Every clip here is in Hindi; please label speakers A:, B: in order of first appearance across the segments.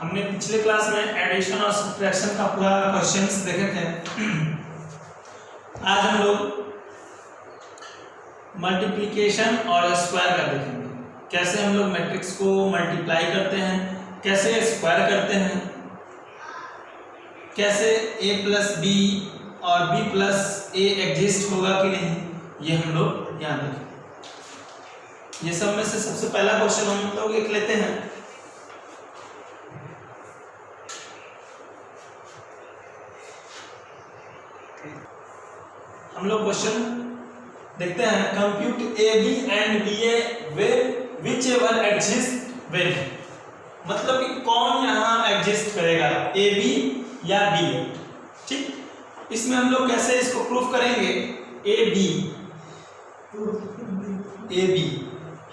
A: हमने पिछले क्लास में एडिशन और सब्ट्रैक्शन का पूरा क्वेश्चंस देखे थे। आज हम लोग मल्टीप्लिकेशन और स्क्वायर का देखेंगे, कैसे हम लोग मैट्रिक्स को मल्टीप्लाई करते हैं, कैसे स्क्वायर करते हैं, कैसे a प्लस बी और b प्लस ए एग्जिस्ट होगा कि नहीं, ये हम लोग यहाँ देखेंगे। ये सब में से सबसे पहला क्वेश्चन हम लोग एक लेते हैं। हम लोग क्वेश्चन देखते हैं। Compute A B and B A with whichever exist with, मतलब कि कौन यहाँ एग्जिस्ट करेगा, ए बी या बी। ठीक, इसमें हम लोग कैसे इसको प्रूफ करेंगे। ए बी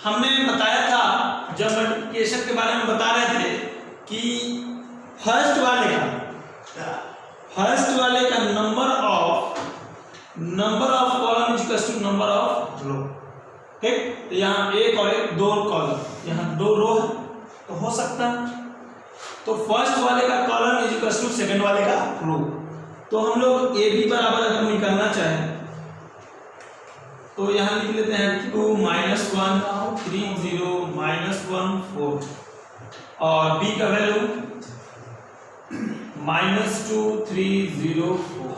A: हमने बताया था जब मल्टीप्लिकेशन के बारे में बता रहे थे कि फर्स्ट वाले का number of column is equal to number of row. ठीक, तो यहाँ एक और एक दो कॉलम, यहाँ दो रो है तो हो सकता है, तो फर्स्ट वाले का column is equal to second वाले का रो। तो हम लोग ए बी बराबर अगर निकालना चाहें तो यहाँ लिख लेते हैं 2 -1 3 0 -1 4 और बी का वैल्यू -2 3 0 4।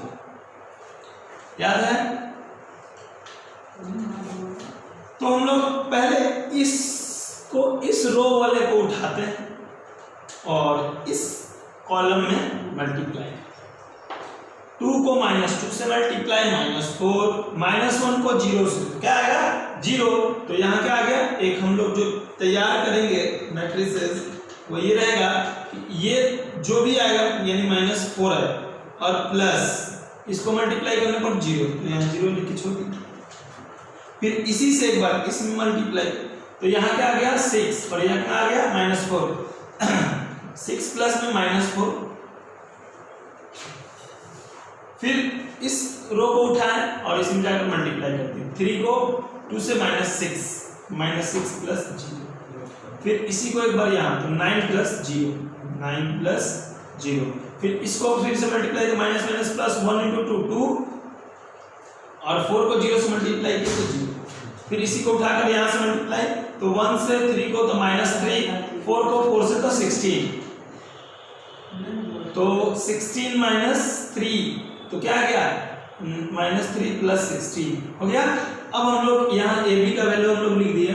A: याद है? तो हम लोग पहले इस रो वाले को उठाते हैं और इस कॉलम में मल्टीप्लाई, 2 को -2 से मल्टीप्लाई -4, -1 को 0 से, क्या आएगा 0। तो यहाँ क्या आ गया, एक हम लोग जो तैयार करेंगे मैट्रिसेस वो ये रहेगा कि ये जो भी आएगा यानी -4 है और प्लस इसको मल्टीप्लाई करने पर 0, तो यहाँ 0 लिख के छोड़ दी। फिर इसी से एक बार इसमें मल्टीप्लाई, तो यहाँ क्या आ गया 6 और यहाँ क्या आ गया -4 6 प्लस में -4। फिर इस रो को उठाएं और इसमें जाकर मल्टीप्लाई करते हैं। 3 को 2 से -6 प्लस 0। फिर इसी को एक बार यहाँ तो 9 प्लस 0। फिर इसको फिर से मल्टीप्लाई तो माइनस प्लस 1 × 2 2 और 4 को 0 से मल्टीप्लाई किया तो 0। फिर इसी को उठाकर यहाँ से मल्टीप्लाई तो 1 से 3 को तो -3, 4 को 4 से तो 16, तो 16 - 3 तो क्या आ गया -3 प्लस 16 हो गया। अब हम लोग यहाँ ए बी का वैल्यू हम लोग लिख दिए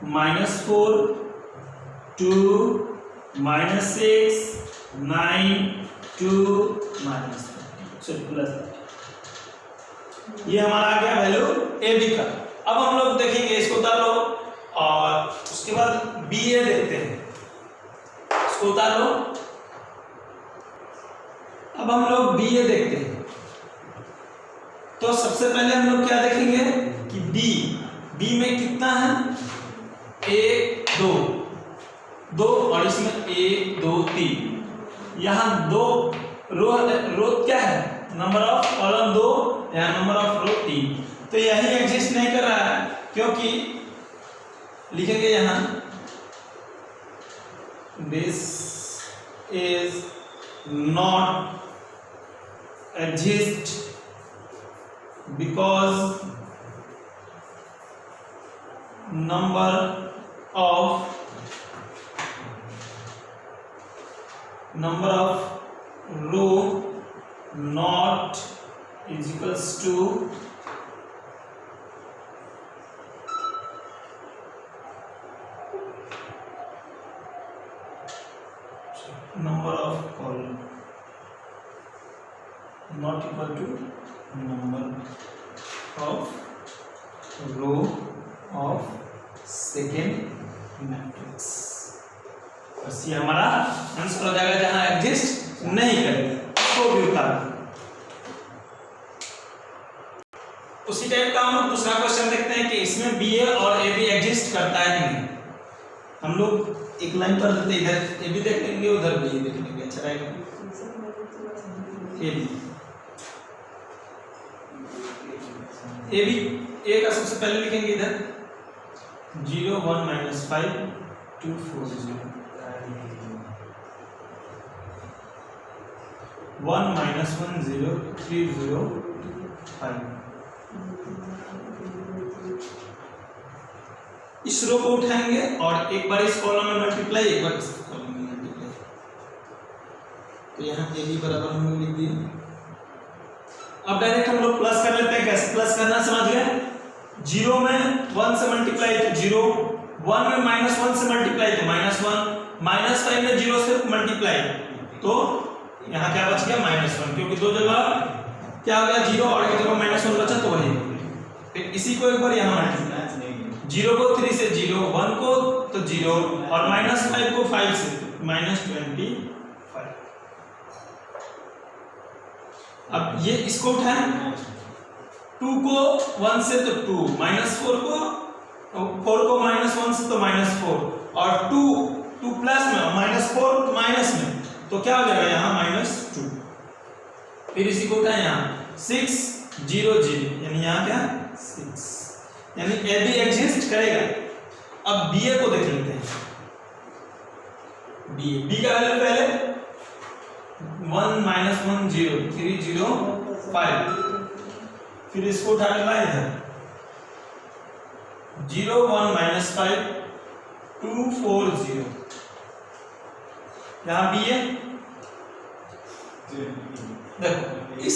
A: -4 2 -6 9 2 -3 प्लस, ये हमारा आ गया वैल्यू ए बी का। अब हम लोग देखेंगे इसको उतार लो और उसके बाद बी ए देखते हैं, इसको उतार लो। अब हम लोग बी ए देखते हैं, तो सबसे पहले हम लोग क्या देखेंगे कि बी में कितना है 1 2 और इसमें 1 2 3, यहाँ 2 रो क्या है, नंबर ऑफ कॉलम 2, यहाँ नंबर ऑफ रो 3, तो यही एग्जिस्ट नहीं कर रहा है क्योंकि लिखेंगे यहाँ this is not exist because number of row not is equals to number of column not equal to number of row of second matrix। बस ये हमारा आंसर हो जाएगा जहां एग्जिस्ट नहीं करेगा उसको भी उतार। उसी टाइप का हम दूसरा क्वेश्चन देखते हैं कि इसमें बी ए और ए बी एग्जिस्ट करता है कि नहीं। हम लोग एक लाइन पर देते, इधर ए बी देख लेंगे उधर बी ए देख लेंगे, अच्छा रहेगा। ए बी ए का सबसे पहले लिखेंगे इधर 0 1 -5 2 4 0, 1 -1 0 3 0 5। इस रो को उठाएंगे और एक बार इस कॉलम में मल्टीप्लाई, एक बार इस कॉलम में मल्टीप्लाई। तो यहाँ ए बी बराबर हम लोग लिख दिए। अब डायरेक्ट हम लोग प्लस कर लेते हैं। कैसे प्लस करना समझ गए? 0 में 1 से मल्टीप्लाई तो 0, 1 में -1 से मल्टीप्लाई तो -1, -5 में 0 से मल्टीप्लाई तो यहाँ क्या बच गया -1, क्योंकि दो जगह क्या हो गया 0 और एक जगह -1 बचा तो वही। फिर इसी को एक बार यहाँ मल्टीप्लाई, 0 को 3 से 0, 1 को तो 0 और -5 को 5 से -25। अब ये इसको उठाएं, 2 को 1 से तो 2, -4 को 4 को -1 से तो -4 और 2 प्लस में -4 माइनस में तो क्या हो जाएगा यहाँ -2। फिर इसी को उठाएं यहाँ 6 0 0 यानी यहाँ क्या 6, यानी ए बी एग्जिस्ट करेगा। अब बी ए को देख लेते हैं। बी का वैल्यू पहले 1 -1 0 3 0 5, फिर इसको उठा के लाए हैं 0 1 -5 2 4 0। यहाँ बी है, देखो इस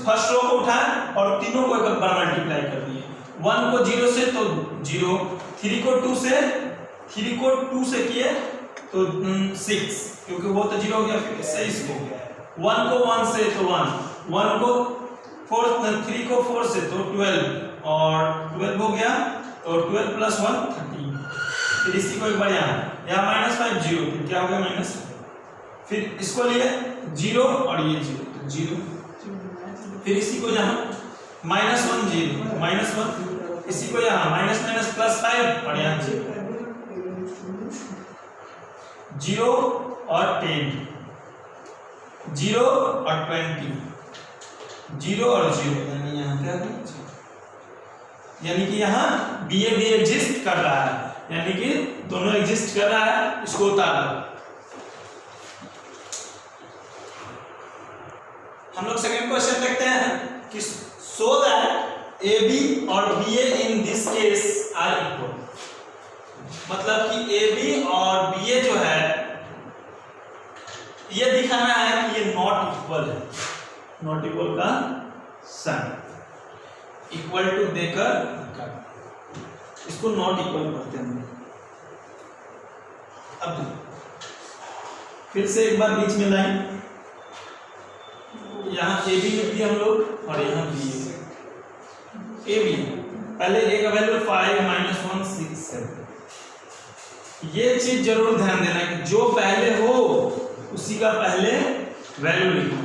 A: फर्स्ट रो को उठाए और तीनों को एक बार मल्टीप्लाई कर दिए। 1 को 0 से तो 0, 3 को 2 से किए तो 6, क्योंकि वो तो 0 हो गया। फिर से इसको 1 को 1 से तो 1 को 3 को 4 से तो 12 और 12 हो गया तो 12 + 1 13। फिर इसी को एक बार यहाँ -5 0, फिर क्या हो गया -5। फिर इसको लिए 0 और ये 0 तो 0। फिर इसी को यहाँ -1 0 -1, इसी को यहाँ -+ और यहाँ 0 और 10, 0 और 20, 0 और 0, यानी यहाँ क्या है, यानी कि यहाँ बी ए भी एग्जिस्ट कर रहा है, यानी कि दोनों एग्जिस्ट कर रहा है। इसको उतार दो। हम लोग सेकंड क्वेश्चन देखते हैं कि सो दैट ए बी और B A in this case are equal, मतलब कि ए बी और बी ए जो है ये दिखाना है कि ये नॉट इक्वल है। नॉट इक्वल का साइन इक्वल टू देकर इसको नॉट इक्वल करते हैं। अब फिर से एक बार बीच में लाइन, यहाँ ए बी लिख दिया हम लोग और यहाँ बी ए बी। पहले ए का वैल्यू 5 -1 6 7। ये चीज जरूर ध्यान देना कि जो पहले हो उसी का पहले वैल्यू लिखना।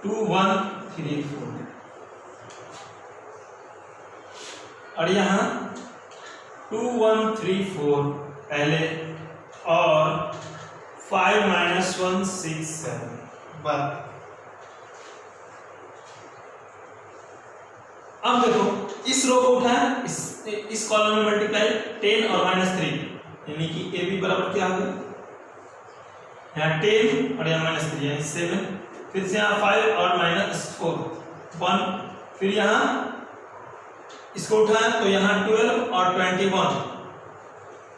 A: 2 1 3 4 और यहाँ 2 1 3 4 पहले और 5 -1 6 7 बाद। अब देखो इस रो को उठाएं, इस कॉलम में मल्टीप्लाई 10 और -3, यानी कि ए बी बराबर क्या होगा, यहाँ 10 और यहाँ -3 यानी 7। फिर से यहाँ 5 और -4 1, फिर यहाँ इसको उठाएं तो यहाँ 12 और 21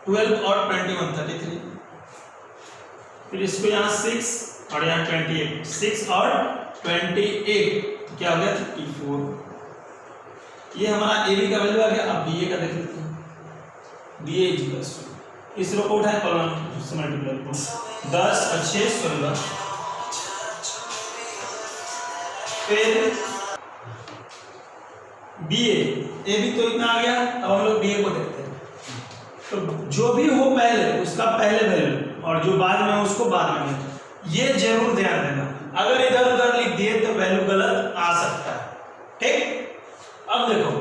A: 12 और 21 33। फिर इसको यहाँ 6 और यहाँ 28 6 और 28 तो क्या हो गया 34। ये हमारा ए बी का वैल्यू आ गया। अब बी ए का देख लेते हैं। बी ए इस रो को उठाए कॉलम से मल्टीप्लाई को 10 और 6 16। फिर बी ए बी तो इतना आ गया। अब हम लोग बी ए को देखते हैं। तो जो भी हो पहले उसका पहले वैल्यू और जो बाद में हो उसको बाद में, ये जरूर ध्यान देना। अगर इधर उधर लिख दिए तो वैल्यू गलत आ सकता है। ठीक, अब देखो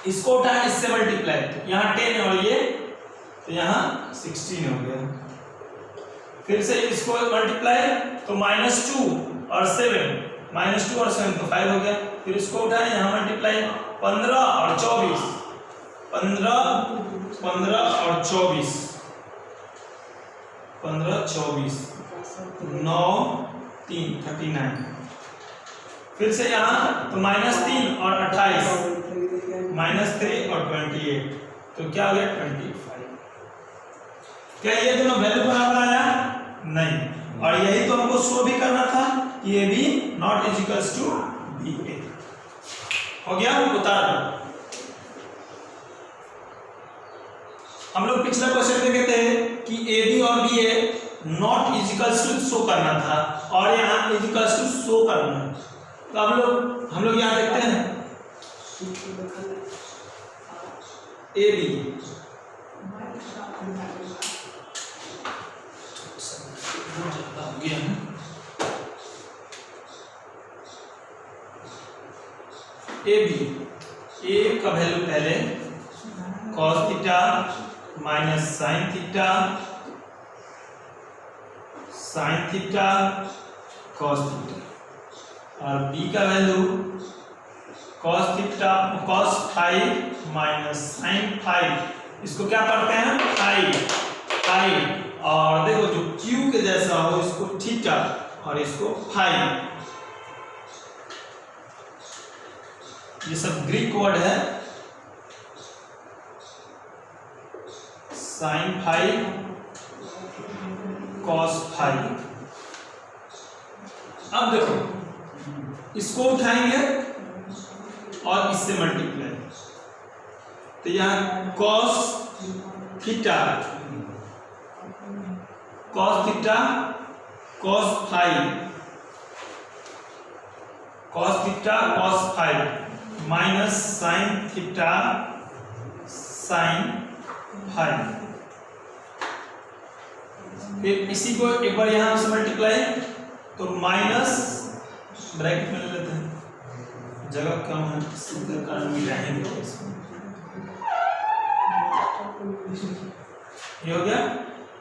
A: इसको उठाए इससे मल्टीप्लाई तो यहाँ 10 और ये तो यहाँ 16 हो गया। फिर से इसको मल्टीप्लाई तो -2 और 7 -2 और 7 तो 5 हो गया। फिर इसको उठाए यहाँ मल्टीप्लाई 15 और 24 15 और 24 15 24 9 3 39। फिर से यहाँ तो -3 और 28 -3 और 28 तो क्या हो गया 25। क्या ये दोनों वैल्यू बराबर आया? नहीं। और यही तो हमको शो भी करना था कि A B not is equals to B A. हो गया, उतार दो। हम लोग पिछला क्वेश्चन देखे थे कि ए बी और B A not is equals to show करना था और यहाँ इज इक्वल्स टू शो करना है। तो हम लोग यहाँ देखते हैं ए बी ए बी, ए का वैल्यू पहले cos theta minus sine theta cos theta, और बी का value cos theta cos five minus sine five, इसको क्या पढ़ते हैं फाइव, और देखो जो Q के जैसा हो इसको थीटा और इसको फाइव। ये सब ग्रीक वर्ड है, साइन फाइव कॉस फाइव। अब देखो इसको उठाएंगे और इससे मल्टीप्लाई, तो यहाँ cos theta cos five minus sine theta sine five. फिर इसी को एक बार यहां से मल्टीप्लाई, तो माइनस ब्रैकेट में ले लेते हैं, जगह कम है इसके कारण मिलाएंगे। ये हो गया,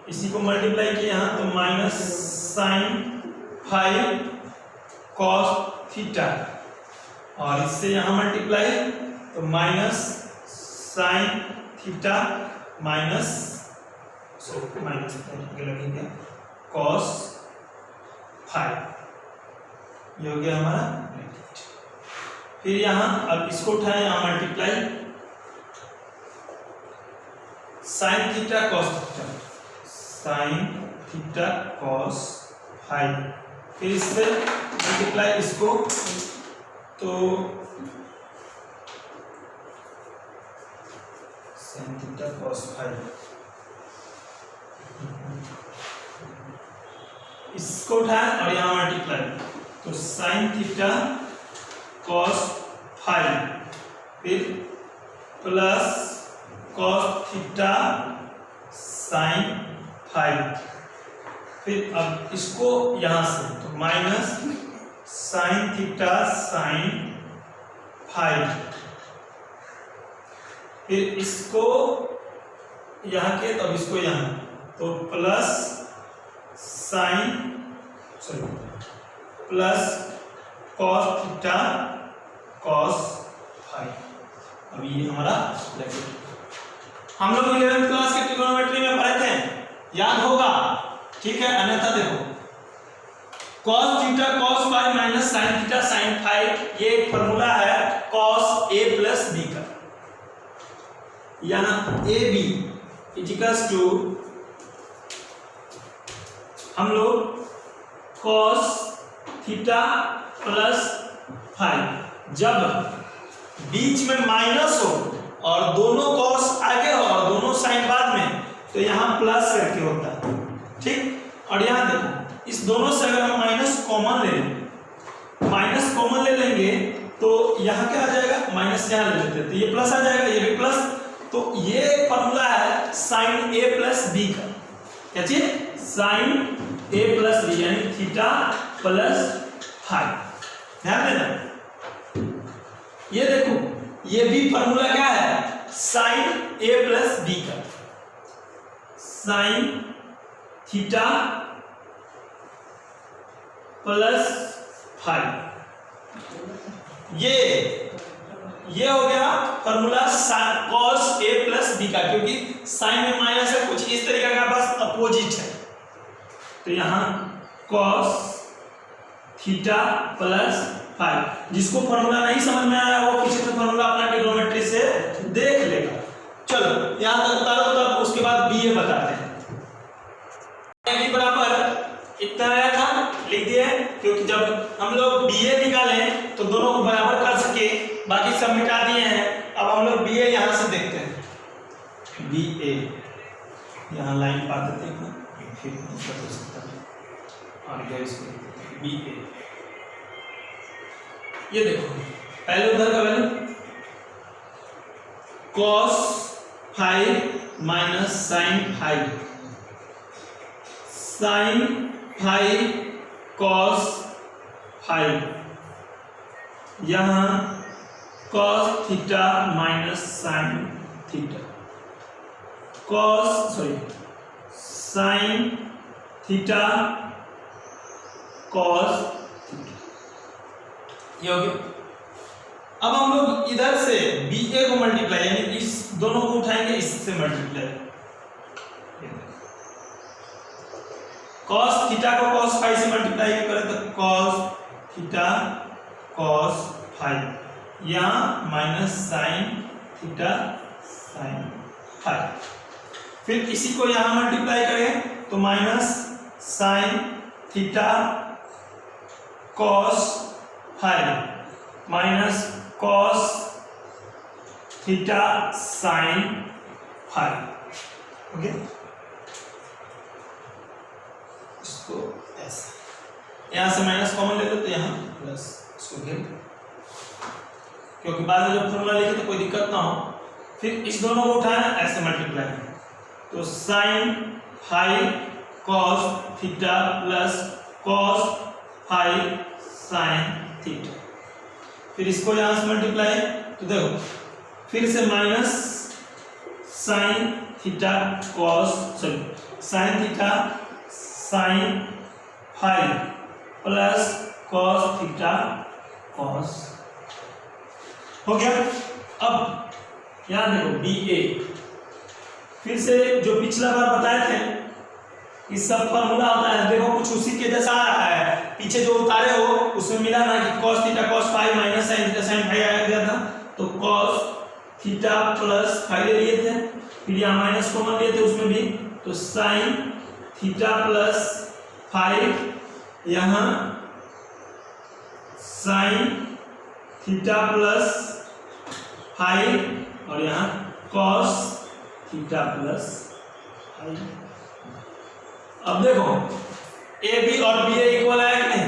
A: इसी को मल्टीप्लाई किया यहाँ तो minus sine five cos theta, और इससे यहाँ मल्टीप्लाई तो माइनस साइन थीटा माइनस लगेगा कॉस फाइव। ये हो गया हमारा। फिर यहाँ अब इसको उठाएं, यहाँ multiply sine theta cos five, फिर इससे मल्टीप्लाई इसको, तो साइन थीटा कॉस फाइव, इसको उठाएं और यहाँ मल्टीप्लाई, तो साइन थीटा कॉस फाइव, फिर plus cos theta sine five, फिर अब इसको यहाँ से तो minus sine theta sine five, फिर इसको यहाँ के तो अब इसको यहाँ, तो plus cos theta cos five. अब ये हमारा हम लोग 11th क्लास के ट्रिग्नोमेट्री में पढ़े थे, याद होगा, ठीक है। अन्यथा देखो cos theta cos five minus sine theta sine five, ये एक फॉर्मूला है cos a प्लस b का। यहाँ ए बी इक्वल्स टू हम लोग cos थीटा प्लस फाइव, जब बीच में माइनस हो और दोनों cos आगे हो और दोनों साइन बाद में, तो यहाँ प्लस करके होता है, ठीक। और यहाँ देखो इस दोनों से अगर हम माइनस कॉमन ले लेंगे तो यहाँ क्या आ जाएगा, माइनस यहाँ ले लेते हैं तो ये प्लस आ जाएगा, ये भी प्लस। तो ये फॉर्मूला है साइन ए प्लस बी का, क्या चीज, साइन ए प्लस बी, यानी थीटा प्लस फाइव। ध्यान देना, ये देखो ये भी फॉर्मूला क्या है, साइन ए प्लस बी का, साइन थीटा प्लस फाइव। ये हो गया formula cos a plus B का, क्योंकि साइन में माइनस है, कुछ इस तरीके का पास अपोजिट है, तो यहाँ cos थीटा प्लस फाइव। जिसको फॉर्मूला नहीं समझ में आया वो पीछे से फॉर्मूला अपना ट्रिग्नोमेट्री से देख लेगा। चलो यहाँ तक बता दो, तब उसके बाद BA बताते हैं। AB बराबर इतना आया था, लिख दिए, क्योंकि जब हम लोग BA निकाले तो दोनों को बराबर कर सके, बाकी सब मिटा दिए हैं। अब हम लोग BA यहाँ से देखते हैं। BA यहाँ लाइन पा देते हैं, फिर हो सकता है और क्या इसको BA। ये देखो पहले उधर का value cos 5 minus sin 5, sin 5 cos 5, यहाँ cos theta minus sin theta, sin theta cos theta, ये हो गया। अब हम लोग इधर से BA को मल्टीप्लाई, यानी इस दोनों को उठाएंगे, इससे मल्टीप्लाई, cos थीटा को cos 5 से मल्टीप्लाई करें तो cos थीटा cos 5, यहाँ माइनस sin थीटा sin 5। फिर इसी को यहाँ मल्टीप्लाई करें तो minus sin theta cos 5 minus cos theta sin 5। Okay, इसको ऐसा, यहाँ से माइनस कॉमन ले लो तो यहाँ प्लस, इसको घेर, क्योंकि बाद में जब फॉर्मूला लिखे तो कोई दिक्कत ना हो। फिर इस दोनों को उठाएं, ऐसे मल्टीप्लाई तो sin 5 cos theta plus cos 5 sin theta. फिर इसको यहाँ से मल्टीप्लाई तो देखो फिर से minus sin theta sin theta sin 5 plus cos theta cos, हो गया। अब यहाँ देखो BA, फिर से जो पिछला बार बताए थे कि सब फॉर्मूला होता है, देखो कुछ उसी के जैसा आ रहा है, पीछे जो उतारे हो उसमें मिला ना कि cos theta cos 5 minus sin theta sin 5 आ गया था, तो cos थीटा प्लस 5 ले लिए थे, फिर यहाँ माइनस कॉमन लिए थे उसमें भी, तो sin थीटा प्लस 5, यहाँ sin थीटा प्लस 5 और यहाँ cos थीटा प्लस 5। अब देखो AB और BA इक्वल है कि नहीं,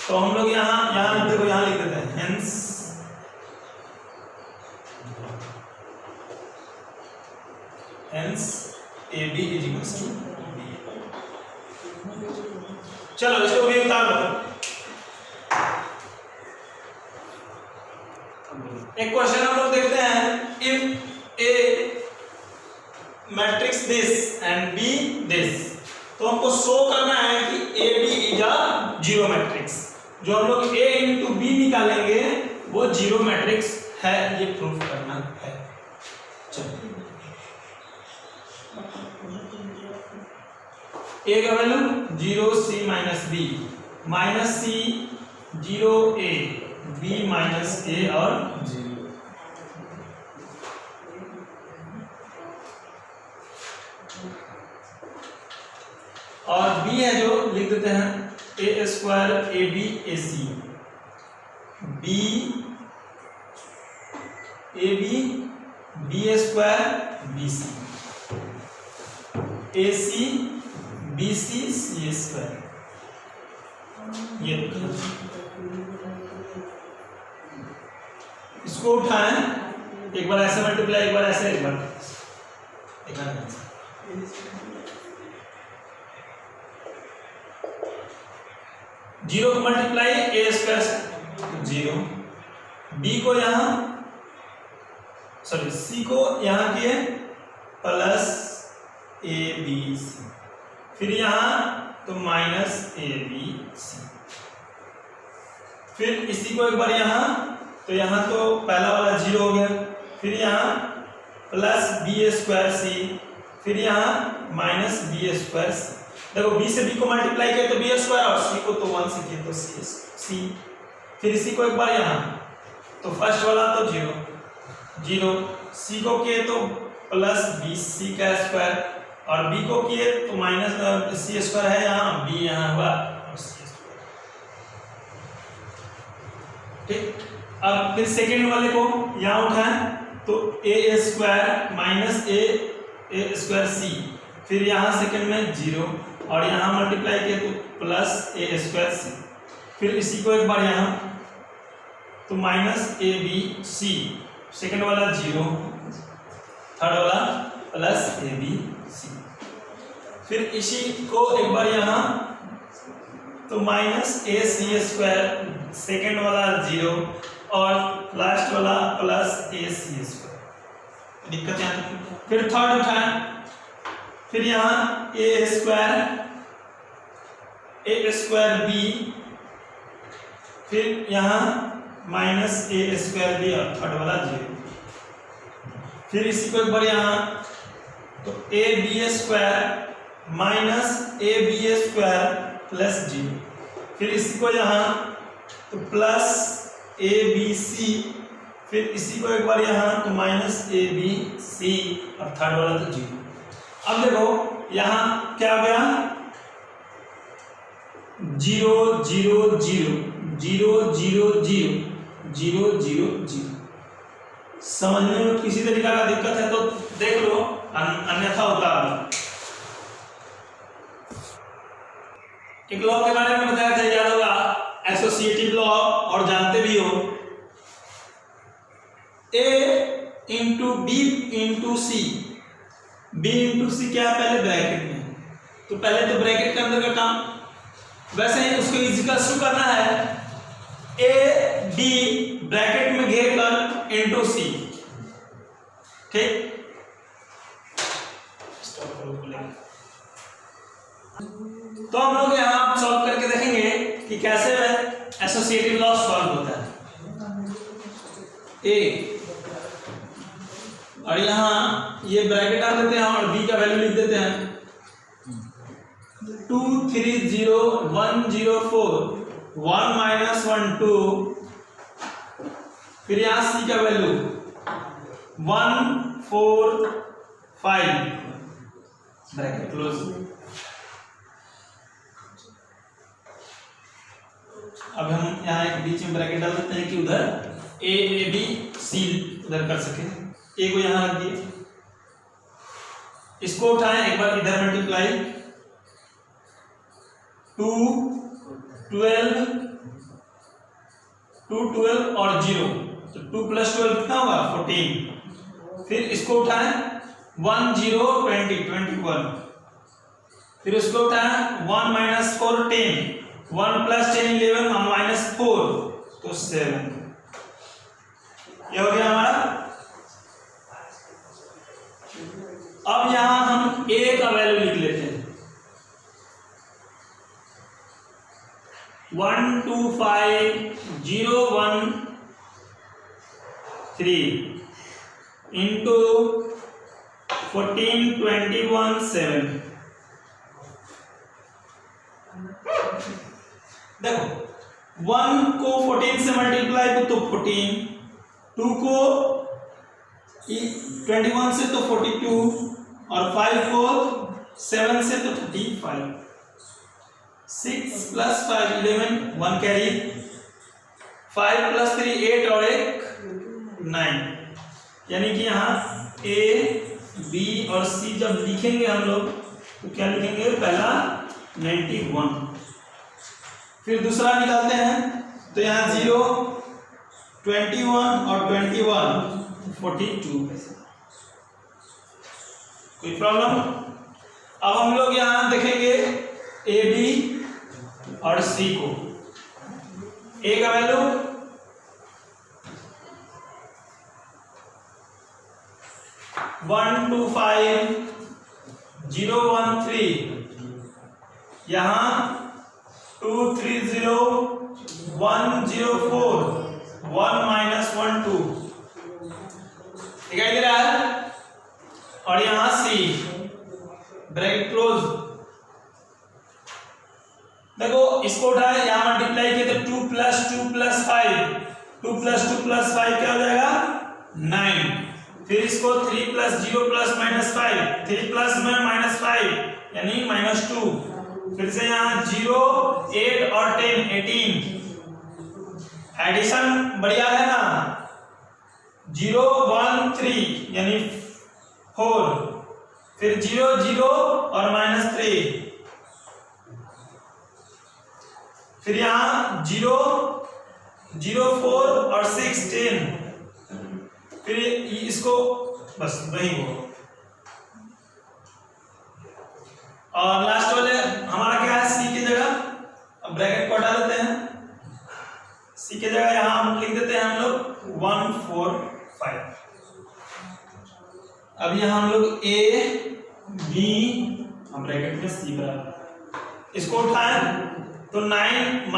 A: तो हम लोग यहाँ देखो यहाँ लिख देते हैं, hence AB is equals to BA। चलो इसको भी उतार लो। एक क्वेश्चन हम लोग देखते हैं, if A matrix this and B this, तो हमको शो करना है कि AB is a zero matrix. जो हम लोग A इंटू B निकालेंगे वो जीरो मैट्रिक्स है, ये प्रूफ करना है। चलो A का value 0C minus B, minus C 0A, B minus A और 0। और B है जो लिख देते हैं A square AB AC, B AB B square BC, AC BC C square. ये इसको उठाएं, एक बार ऐसे मल्टीप्लाई, एक बार ऐसे, एक बार जीरो को मल्टीप्लाई A स्क्वायर 0, B को यहाँ सॉरी C को यहाँ किए प्लस ABC, फिर यहाँ तो माइनस ABC, फिर इसी को एक बार यहाँ, तो यहाँ तो पहला वाला 0 हो गया, फिर यहाँ प्लस B स्क्वायर C, फिर यहाँ माइनस B स्क्वायर C। देखो b से b को मल्टीप्लाई किया तो b स्क्वायर और c को तो 1 से किया तो c। फिर इसी को एक बार यहाँ तो फर्स्ट वाला तो 0 0, c को किए तो प्लस b c का स्क्वायर और b को किए तो माइनस c स्क्वायर है यहाँ, b यहाँ हुआ और c स्क्वायर। ठीक, अब फिर सेकेंड वाले को यहाँ उठाएं तो a square minus a square c, फिर यहाँ सेकेंड में 0 और यहाँ मल्टीप्लाई किए तो प्लस a स्क्वायर c। फिर इसी को एक बार यहाँ तो minus A B C, second वाला 0, थर्ड वाला प्लस ए बी सी। फिर इसी को एक बार यहाँ तो माइनस ए सी स्क्वायर, सेकेंड वाला 0 और लास्ट वाला प्लस ए सी स्क्वायर। दिक्कत यहाँ तक। फिर थर्ड उठाएं, फिर यहाँ ए स्क्वायर बी, फिर यहाँ माइनस ए स्क्वायर बी और थर्ड वाला 0। फिर इसी को एक बार यहाँ तो A B square minus A B square plus 0। फिर इसी को यहाँ तो प्लस ए बी सी, फिर इसी को एक बार यहाँ तो माइनस ए बी सी और थर्ड वाला तो 0। अब देखो यहाँ क्या हो गया 0 0 0 0 0 0 0 0 0। समझने में किसी तरीका का दिक्कत है तो देख लो, अन्यथा उतार लो। एक लॉ के बारे में बताया था, याद होगा, एसोसिएटिव लॉ, और जानते भी हो A into B into C. B into C क्या है, पहले ब्रैकेट में, तो पहले तो ब्रैकेट के अंदर का काम, वैसे ही उसको इक्वल करना है ए डी ब्रैकेट में घेर कर इंटू सी। ठीक, तो हम लोग यहाँ सॉल्व करके देखेंगे कि कैसे एसोसिएटिव लॉ सॉल्व होता है। ए और यहाँ ये ब्रैकेट डाल देते हैं और बी का वैल्यू लिख देते हैं 2 3 0 1 0 4 1 माइनस 1 2, फिर यहाँ सी का वैल्यू 1 4 5 ब्रैकेट क्लोज। अब हम यहाँ एक बीच में ब्रैकेट डाल देते हैं कि उधर ए बी सी उधर कर सके। ए को यहाँ रख दिए, इसको उठाएं एक बार इधर मल्टीप्लाई 2 12 और 0, तो 2 + 12 कितना होगा 14। फिर इसको उठाएं 1 0 20 21, फिर इसको उठाएं 1 - 4 10, 1 + 10 11 और -4 तो 7। ये हो गया हमारा। अब यहां हम a का वैल्यू लिख लेते हैं 1 2 5 0 1 3 इंटू 14 21 7। देखो 1 को 14 से मल्टीप्लाई तो 14, 2 को 21 से तो 42 और 5 को 7 से तो 35। 6 + 5 11 1 कैरी, 5 + 3 8 और 1 9। यानी कि यहाँ A B और C जब लिखेंगे हम लोग तो क्या लिखेंगे, पहला 91, फिर दूसरा निकालते हैं तो यहाँ 0 21 और 21 42। कोई प्रॉब्लम? अब हम लोग यहाँ देखेंगे ए बी और सी को। ए का वैल्यू 1 2 5 0 1 3, यहाँ 2 3 0 1 0 4 1 - 1 2 दिखाई दे रहा है। और यहाँ सी ब्रैकेट क्लोज देखो इसको उठाए यहाँ मल्टीप्लाई किए तो 2 + 2 + 5, 2 + 2 + 5 क्या हो जाएगा 9। फिर इसको 3 + 0 + -5, 3 + में -5 यानी -2। फिर से यहाँ 0 8 और 10 18। एडिशन बढ़िया है ना, 0 1 3 यानी 4। फिर 0 0 और -3। फिर यहाँ 0 0 4 और 6 10। फिर इसको बस वही हो। और लास्ट वाले हमारा क्या है सी की जगह, अब ब्रैकेट को हटा देते हैं। सी की जगह यहाँ हम लिख देते हैं हम लोग 1 4 5। अब यहाँ हम लोग ए बी हम ब्रैकेट में सी बराबर, इसको उठाएं तो 9 -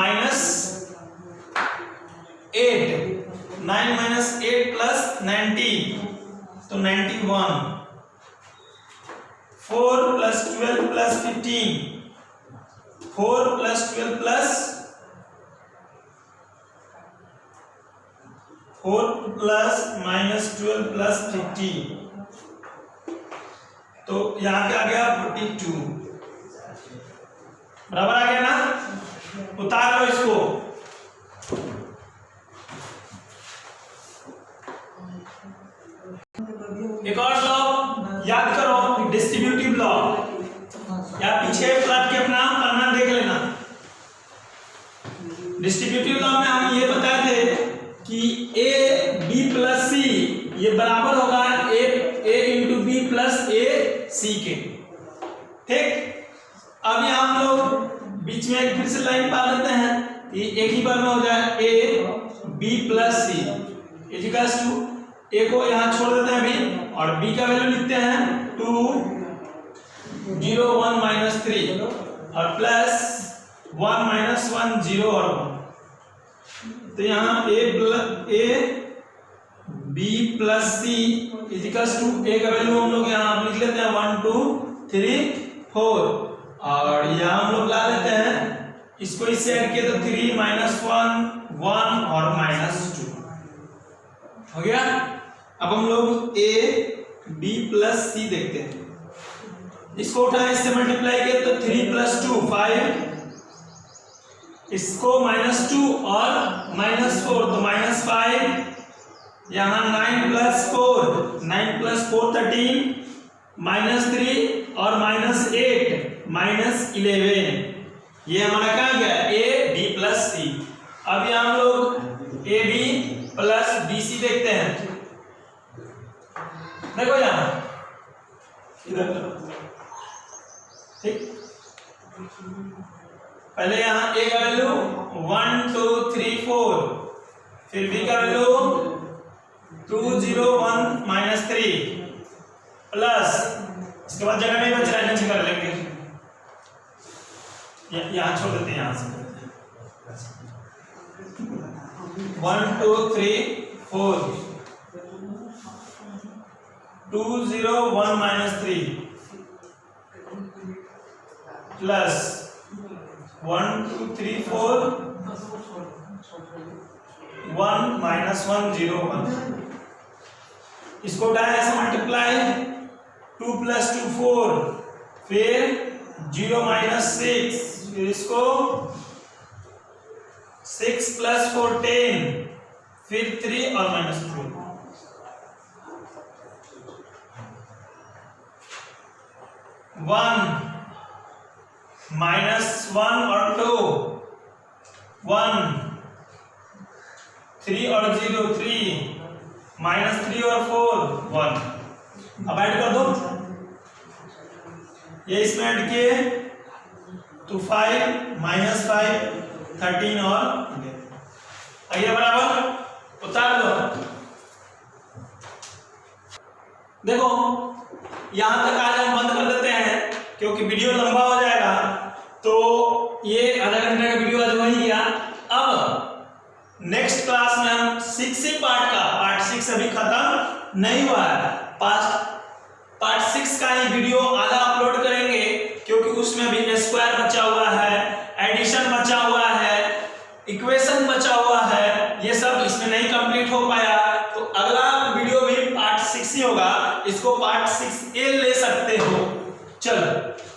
A: 8, 9 - 8 + 90 तो 91। 4 + 12 + 15, 4 + 12 + 4 + -12 + 15 तो यहाँ क्या आ गया 42 बराबर आ गया ना। उतार लो इसको, एक और लॉ याद करो डिस्ट्रीब्यूटिव लॉ, या पीछे पलट के अपना पन्ना देख लेना। डिस्ट्रीब्यूटिव लॉ में हम ये बताए थे कि a b + c ये बराबर होगा a × b + a c के। ठीक, अब यहाँ हम लोग बीच में एक फिर से लाइन पा लेते हैं कि एक ही बार में हो जाए a b + c = a को यहाँ छोड़ देते हैं अभी और b का वैल्यू लिखते हैं 2 0 1 -3 और प्लस 1 - 1 0 और 1। तो यहाँ a b + c = a का वैल्यू हम लोग यहाँ लिख लेते हैं 1 2 3 4 और यहाँ हम लोग ला लेते हैं इसको, इससे ऐड किए तो 3 - 1 1 और -2 हो गया। अब हम लोग a b + c देखते हैं, इसको उठाएं इससे मल्टीप्लाई किए तो 3 + 2 5, इसको -2 और -4 तो -5। यहाँ 9 + 4 9 + 4 13 -3 और -8 -11। ये हमारा क्या गया a b + c। अब यहाँ हम लोग a b + b c देखते हैं। देखो यहाँ इधर, ठीक, पहले यहाँ a का वैल्यू 1 2 3 4, फिर b का वैल्यू 2 0 1 -3 प्लस, इसके बाद जगह नहीं बच रहा है नीचे कर लेंगे, यहाँ छोड़ देते हैं, यहाँ से 1 2 3 4 2 0 1 -3 प्लस 1 2 3 4 1 -1 0 1। इसको उठाए ऐसे मल्टीप्लाई 2 + 2 4, फिर 0 -6, फिर इसको 6 + 4 10, फिर 3 और -2। 1 -1 और 2 1, 3 और 0 3, -3 और 4 1। अब ऐड कर दो, ये इसमें ऐड किए तो 5 -5 13 और आइए बराबर उतार दो। देखो यहां तक आज हम बंद कर देते हैं क्योंकि वीडियो लंबा हो जाएगा, तो ये आधा घंटे का वीडियो आज हो ही गया। अब नेक्स्ट क्लास में हम 6 पार्ट का पार्ट 6 अभी खत्म नहीं हुआ है, पार्ट 6 का ही वीडियो आधा अपलोड करेंगे क्योंकि उसमें भी स्क्वायर बचा हुआ है, एडिशन इक्वेशन बचा हुआ है, ये सब इसमें नहीं कंप्लीट हो पाया, तो अगला वीडियो भी पार्ट 6 ही होगा, इसको पार्ट 6A ले सकते हो। चलो।